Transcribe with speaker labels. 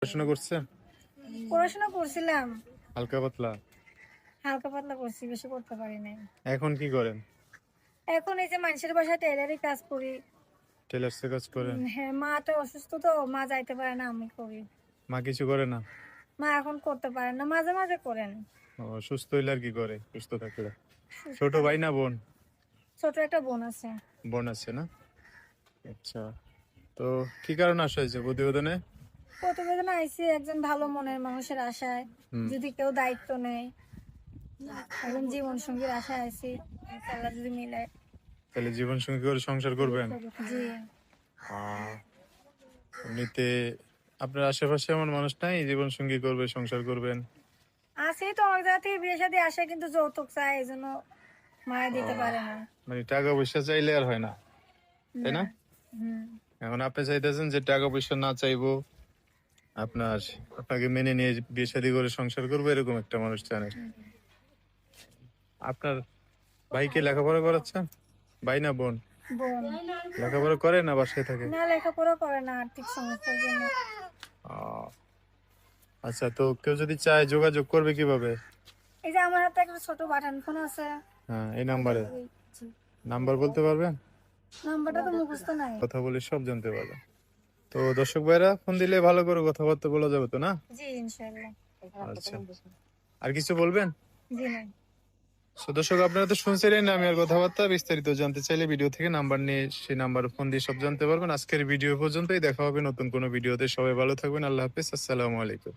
Speaker 1: পড়াশোনা করছেন?
Speaker 2: পড়াশোনা করছিলাম,
Speaker 1: হালকা পাতলা।
Speaker 2: হালকা পাতলা করছি, বেশি করতে পারি নাই।
Speaker 1: এখন কি করেন?
Speaker 2: এখন এই যে মানুষের বাসায় টেলারি কাজ করি।
Speaker 1: টেলার্সে কাজ করেন?
Speaker 2: হ্যাঁ, মা তো অসুস্থ, তো মা যাইতে পারে না, আমি করি।
Speaker 1: মা কিছু করে না?
Speaker 2: মা এখন করতে পারে না, মাঝে মাঝে করেন।
Speaker 1: ও, সুস্থ হইলে আর কি করে সুস্থ থাকলে?
Speaker 2: সুস্থ
Speaker 1: ছোট ভাই
Speaker 2: থাকলে।
Speaker 1: না বোন?
Speaker 2: ছোট একটা বোন আছে।
Speaker 1: বোন আছে না? আচ্ছা, তো কি কারণে আসা হয়েছে প্রতিবেদনে?
Speaker 2: প্রতিবেদন আইসি একজন ভালো মনের মানুষের আশায়,
Speaker 1: হুম।
Speaker 2: যদি কেউ দায়িত্ব নেয়, একজন জীবন সঙ্গীর আশায় আইসি, আল্লাহ যদি মিলে।
Speaker 1: তাহলে জীবন সঙ্গী করে সংসার করবেন?
Speaker 2: জি।
Speaker 1: আহ, এমনিতে আপনার আশেপাশে এমন মানুষ নাই জীবন সঙ্গী করবে, সংসার করবেন?
Speaker 2: আছে তো, অনেক জায়গা থেকে বিয়ে শাদী আসে, কিন্তু যৌতুক চায়, এই জন্য মায়া দিতে পারে না।
Speaker 1: মানে টাকা পয়সা চাইলে আর হয় না, তাই না?
Speaker 2: হুম।
Speaker 1: এখন আপনি চাইতেছেন যে টাকা পয়সা না চাইবো, আপনার আপনাকে মেনে নিয়ে বিয়ে শাদী করে সংসার করবো, এরকম একটা মানুষ চান আর কি। আপনার ভাইকে লেখাপড়া করাচ্ছেন? ভাই না বোন?
Speaker 2: বোন।
Speaker 1: লেখাপড়া করে না বাসায় থাকে?
Speaker 2: না, লেখাপড়া করে না, আর্থিক সমস্যার জন্য।
Speaker 1: আহ, আচ্ছা, তো কেউ যদি চায় যোগাযোগ করবে কিভাবে?
Speaker 2: এই যে আমার হাতে একটা ছোট বাটন ফোন আছে।
Speaker 1: হ্যাঁ, এই নাম্বারে
Speaker 2: জি।
Speaker 1: নাম্বার বলতে পারবেন?
Speaker 2: নাম্বারটা তো মুখস্থ নাই।
Speaker 1: কথা বলে সব জানতে পারবেন। তো দর্শক ভাইরা ফোন দিলে ভালো করে কথাবার্তা বলা যাবে তো না?
Speaker 2: জি, ইনশাআল্লাহ।
Speaker 1: আচ্ছা, আর কিছু বলবেন?
Speaker 2: জি না।
Speaker 1: তো দর্শক, আপনারা তো শুনছিলেন না, আমি আর কথাবার্তা বিস্তারিত জানতে চাইলে ভিডিও থেকে নাম্বার নিয়ে সেই নাম্বার ফোন দিয়ে সব জানতে পারবেন। আজকের ভিডিও পর্যন্তই, দেখা হবে নতুন কোনো ভিডিওতে। সবাই ভালো থাকবেন, আল্লাহ হাফেজ, আসসালামু আলাইকুম।